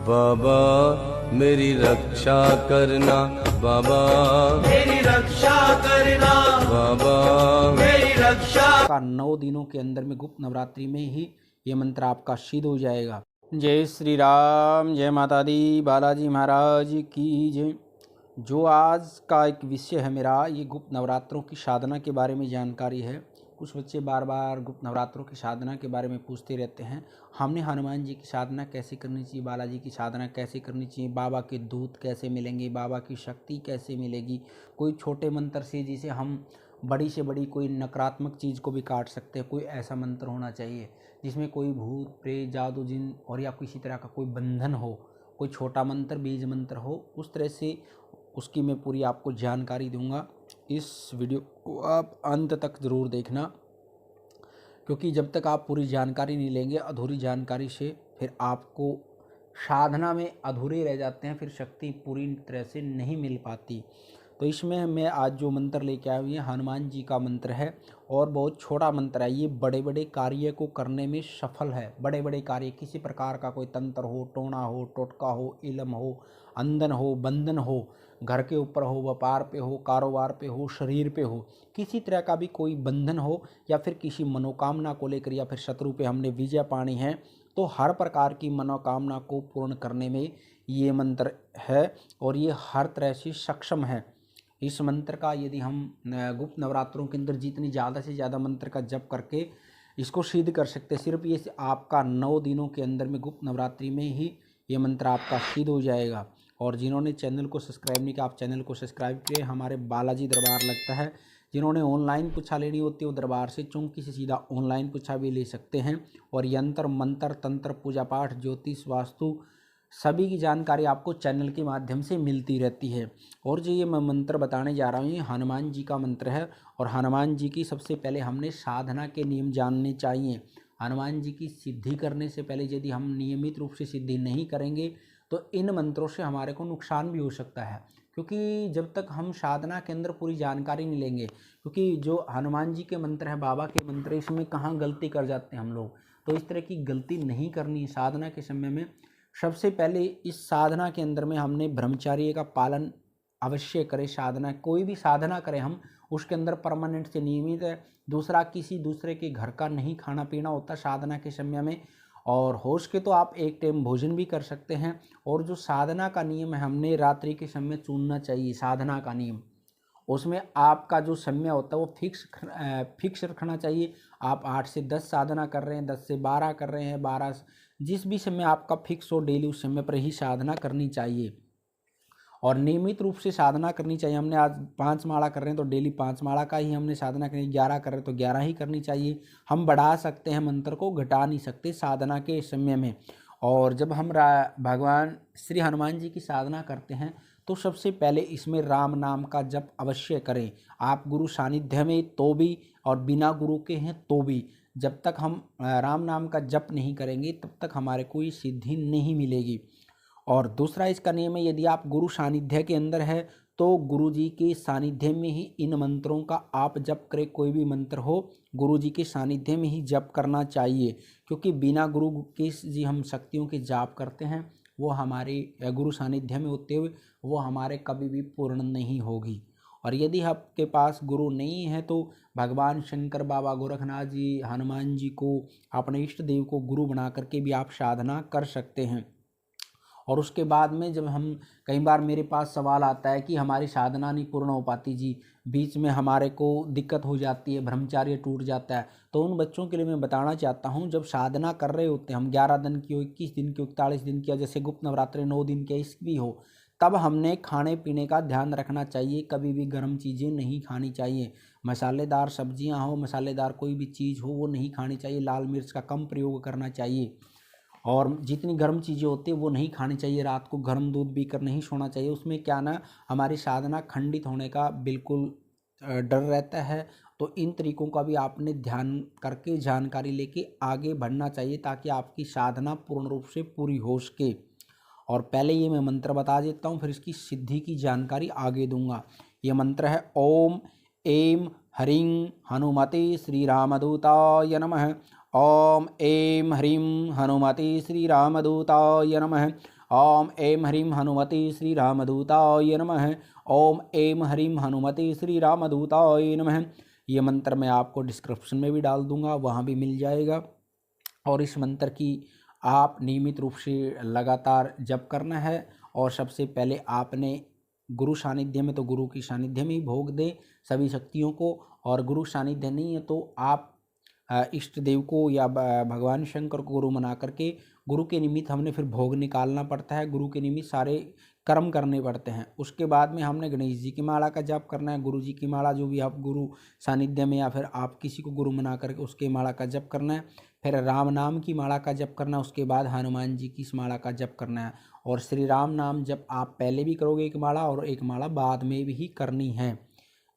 बाबा मेरी रक्षा करना, बाबा मेरी रक्षा करना, बाबा मेरी रक्षा। का 9 दिनों के अंदर में गुप्त नवरात्रि में ही ये मंत्र आपका सिद्ध हो जाएगा। जय श्री राम, जय माता दी, बालाजी महाराज की जय। जो आज का एक विषय है मेरा, ये गुप्त नवरात्रों की साधना के बारे में जानकारी है। कुछ बच्चे बार बार गुप्त नवरात्रों की साधना के बारे में पूछते रहते हैं। हमने हनुमान जी की साधना कैसे करनी चाहिए, बालाजी की साधना कैसे करनी चाहिए, बाबा के दूत कैसे मिलेंगे, बाबा की शक्ति कैसे मिलेगी। कोई छोटे मंत्र से जिसे हम बड़ी से बड़ी कोई नकारात्मक चीज़ को भी काट सकते हैं, कोई ऐसा मंत्र होना चाहिए जिसमें कोई भूत प्रेत जादू जिन और या किसी तरह का कोई बंधन हो, कोई छोटा मंत्र बीज मंत्र हो, उस तरह से उसकी मैं पूरी आपको जानकारी दूंगा। इस वीडियो को आप अंत तक ज़रूर देखना, क्योंकि जब तक आप पूरी जानकारी नहीं लेंगे, अधूरी जानकारी से फिर आपको साधना में अधूरे रह जाते हैं, फिर शक्ति पूरी तरह से नहीं मिल पाती। तो इसमें मैं आज जो मंत्र लेके आया हूँ, ये हनुमान जी का मंत्र है और बहुत छोटा मंत्र है। ये बड़े बड़े कार्य को करने में सफल है। बड़े बड़े कार्य, किसी प्रकार का कोई तंत्र हो, टोना हो, टोटका हो, इलम हो, अंधन हो, बंधन हो, घर के ऊपर हो, व्यापार पे हो, कारोबार पे हो, शरीर पे हो, किसी तरह का भी कोई बंधन हो, या फिर किसी मनोकामना को लेकर, या फिर शत्रु पे हमने विजय पानी है, तो हर प्रकार की मनोकामना को पूर्ण करने में ये मंत्र है और ये हर तरह से सक्षम है। इस मंत्र का यदि हम गुप्त नवरात्रों के अंदर जितनी ज़्यादा से ज़्यादा मंत्र का जप करके इसको सिद्ध कर सकते हैं, सिर्फ ये आपका 9 दिनों के अंदर में गुप्त नवरात्रि में ही ये मंत्र आपका सिद्ध हो जाएगा। और जिन्होंने चैनल को सब्सक्राइब नहीं किया, आप चैनल को सब्सक्राइब करें। हमारे बालाजी दरबार लगता है। जिन्होंने ऑनलाइन पूछा लेनी होती है वो दरबार से चौंकी से सीधा ऑनलाइन पूछा भी ले सकते हैं। और यंत्र मंत्र तंत्र पूजा पाठ ज्योतिष वास्तु सभी की जानकारी आपको चैनल के माध्यम से मिलती रहती है। और जो ये मैं मंत्र बताने जा रहा हूँ, ये हनुमान जी का मंत्र है। और हनुमान जी की सबसे पहले हमने साधना के नियम जानने चाहिए। हनुमान जी की सिद्धि करने से पहले यदि हम नियमित रूप से सिद्धि नहीं करेंगे तो इन मंत्रों से हमारे को नुकसान भी हो सकता है। क्योंकि जब तक हम साधना के अंदर पूरी जानकारी नहीं लेंगे, क्योंकि जो हनुमान जी के मंत्र है, बाबा के मंत्र, इसमें कहाँ गलती कर जाते हैं हम लोग, तो इस तरह की गलती नहीं करनी। साधना के समय में सबसे पहले इस साधना के अंदर में हमने ब्रह्मचर्य का पालन अवश्य करें। साधना कोई भी साधना करें हम, उसके अंदर परमानेंट से नियमित है। दूसरा, किसी दूसरे के घर का नहीं खाना पीना होता साधना के समय में। और हो सके तो आप एक टाइम भोजन भी कर सकते हैं। और जो साधना का नियम है, हमने रात्रि के समय चुनना चाहिए। साधना का नियम, उसमें आपका जो समय होता है वो फिक्स रखना चाहिए। आप 8 से 10 साधना कर रहे हैं, 10 से 12 कर रहे हैं, 12 जिस भी समय आपका फिक्स हो, डेली उस समय पर ही साधना करनी चाहिए। और नियमित रूप से साधना करनी चाहिए। हमने आज 5 माला कर रहे हैं तो डेली 5 माला का ही हमने साधना करनी। 11 कर रहे हैं तो 11 ही करनी चाहिए। हम बढ़ा सकते हैं, मंत्र को घटा नहीं सकते साधना के समय में। और जब हम भगवान श्री हनुमान जी की साधना करते हैं तो सबसे पहले इसमें राम नाम का जप अवश्य करें। आप गुरु सानिध्य में तो भी और बिना गुरु के हैं तो भी, जब तक हम राम नाम का जप नहीं करेंगे तब तक हमारे कोई सिद्धि नहीं मिलेगी। और दूसरा इसका नियम है, यदि आप गुरु सानिध्य के अंदर है तो गुरु जी के सानिध्य में ही इन मंत्रों का आप जप करें। कोई भी मंत्र हो, गुरु जी के सानिध्य में ही जप करना चाहिए। क्योंकि बिना गुरु के जी हम शक्तियों के जाप करते हैं, वो हमारे गुरु सानिध्य में होते हुए वो हमारे कभी भी पूर्ण नहीं होगी। और यदि आपके पास गुरु नहीं है तो भगवान शंकर, बाबा गोरखनाथ जी, हनुमान जी को, अपने इष्ट देव को गुरु बना करके भी आप साधना कर सकते हैं। और उसके बाद में जब हम, कई बार मेरे पास सवाल आता है कि हमारी साधना नहीं पूर्ण हो पाती जी, बीच में हमारे को दिक्कत हो जाती है, ब्रह्मचर्य टूट जाता है, तो उन बच्चों के लिए मैं बताना चाहता हूं, जब साधना कर रहे होते हैं हम, 11 दिन की हो, 21 दिन की, 41 दिन की, जैसे गुप्त नवरात्रि 9 दिन की इस भी हो, तब हमने खाने पीने का ध्यान रखना चाहिए। कभी भी गर्म चीज़ें नहीं खानी चाहिए। मसालेदार सब्जियां हो, मसालेदार कोई भी चीज़ हो, वो नहीं खानी चाहिए। लाल मिर्च का कम प्रयोग करना चाहिए। और जितनी गर्म चीज़ें होती हैं वो नहीं खानी चाहिए। रात को गर्म दूध पीकर नहीं सोना चाहिए। उसमें क्या ना, हमारी साधना खंडित होने का बिल्कुल डर रहता है। तो इन तरीकों का भी आपने ध्यान करके जानकारी लेके आगे बढ़ना चाहिए, ताकि आपकी साधना पूर्ण रूप से पूरी हो सके। और पहले ये मैं मंत्र बता देता हूँ, फिर इसकी सिद्धि की जानकारी आगे दूंगा। ये मंत्र है ओम ऐं ह्रीं हनुमते श्री रामदूताय नमः। ओम ऐं ह्रीं हनुमते श्री रामदूताय नमः। ओम ऐं ह्रीं हनुमते श्री रामदूताय नमः। ओम ऐं ह्रीं हनुमते श्री रामदूताय नमः। ये मंत्र मैं आपको डिस्क्रिप्शन में भी डाल दूंगा, वहाँ भी मिल जाएगा। और इस मंत्र की आप नियमित रूप से लगातार जप करना है। और सबसे पहले आपने गुरु सानिध्य में, तो गुरु की सानिध्य में ही भोग दें सभी शक्तियों को। और गुरु सानिध्य नहीं है तो आप इष्ट देव को या भगवान शंकर को गुरु मना करके गुरु के निमित्त हमने फिर भोग निकालना पड़ता है, गुरु के निमित्त सारे कर्म करने पड़ते हैं। उसके बाद में हमने गणेश जी की माला का जाप करना है, गुरु जी की माला जो भी आप गुरु सानिध्य में या फिर आप किसी को गुरु मना करके उसके माला का जप करना है। फिर राम नाम की माला का जप करना है, उसके बाद हनुमान जी की इस माला का जप करना है। और श्री राम नाम जप आप पहले भी करोगे एक माला, और एक माला बाद में भी करनी है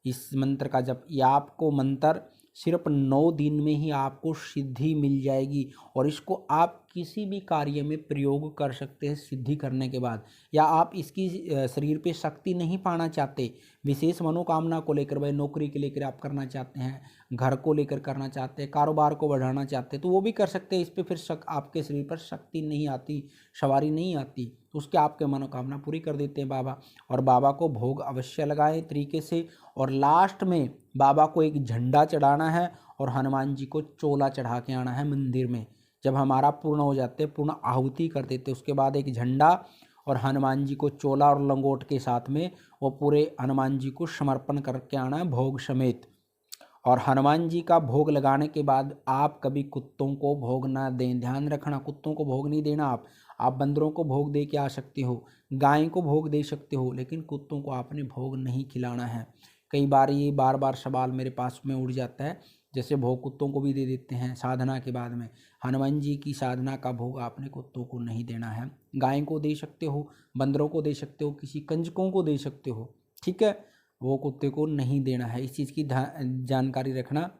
इस मंत्र का जप। ये आपको मंत्र सिर्फ 9 दिन में ही आपको सिद्धि मिल जाएगी। और इसको आप किसी भी कार्य में प्रयोग कर सकते हैं सिद्धि करने के बाद। या आप इसकी शरीर पे शक्ति नहीं पाना चाहते, विशेष मनोकामना को लेकर, भाई नौकरी के लेकर आप करना चाहते हैं, घर को लेकर करना चाहते हैं, कारोबार को बढ़ाना चाहते हैं, तो वो भी कर सकते हैं। इस पर फिर आपके शरीर पर शक्ति नहीं आती, सवारी नहीं आती, तो उसके आपके मनोकामना पूरी कर देते हैं बाबा। और बाबा को भोग अवश्य लगाएं तरीके से। और लास्ट में बाबा को एक झंडा चढ़ाना है और हनुमान जी को चोला चढ़ा के आना है मंदिर में। जब हमारा पूर्ण हो जाते, पूर्ण आहुति कर देते, उसके बाद एक झंडा और हनुमान जी को चोला और लंगोट के साथ में वो पूरे हनुमान जी को समर्पण करके आना है भोग समेत। और हनुमान जी का भोग लगाने के बाद आप कभी कुत्तों को भोग ना दें, ध्यान रखना, कुत्तों को भोग नहीं देना। आप बंदरों को भोग दे के आ सकते हो, गाय को भोग दे सकते हो, लेकिन कुत्तों को आपने भोग नहीं खिलाना है। कई बार ये बार सवाल मेरे पास में उड़ जाता है, जैसे भोग कुत्तों को भी दे देते हैं साधना के बाद में। हनुमान जी की साधना का भोग आपने कुत्तों को नहीं देना है। गाय को दे सकते हो, बंदरों को दे सकते हो, किसी कंजकों को दे सकते हो, ठीक है, वो कुत्ते को नहीं देना है। इस चीज़ की जानकारी रखना।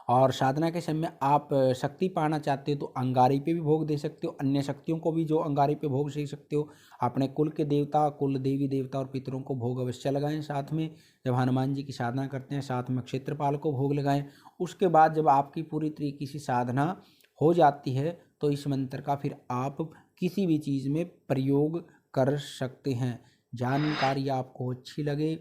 और साधना के समय आप शक्ति पाना चाहते हो तो अंगारी पे भी भोग दे सकते हो, अन्य शक्तियों को भी जो अंगारी पे भोग दे सकते हो। अपने कुल के देवता, कुल देवी देवता और पितरों को भोग अवश्य लगाएं साथ में। जब हनुमान जी की साधना करते हैं साथ में क्षेत्रपाल को भोग लगाएं। उसके बाद जब आपकी पूरी तरीके से साधना हो जाती है तो इस मंत्र का फिर आप किसी भी चीज़ में प्रयोग कर सकते हैं। जानकारी आपको अच्छी लगे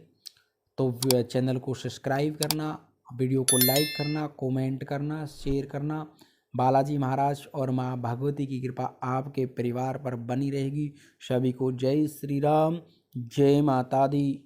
तो चैनल को सब्सक्राइब करना, वीडियो को लाइक करना, कमेंट करना, शेयर करना। बालाजी महाराज और माँ भगवती की कृपा आपके परिवार पर बनी रहेगी। सभी को जय श्री राम, जय माता दी।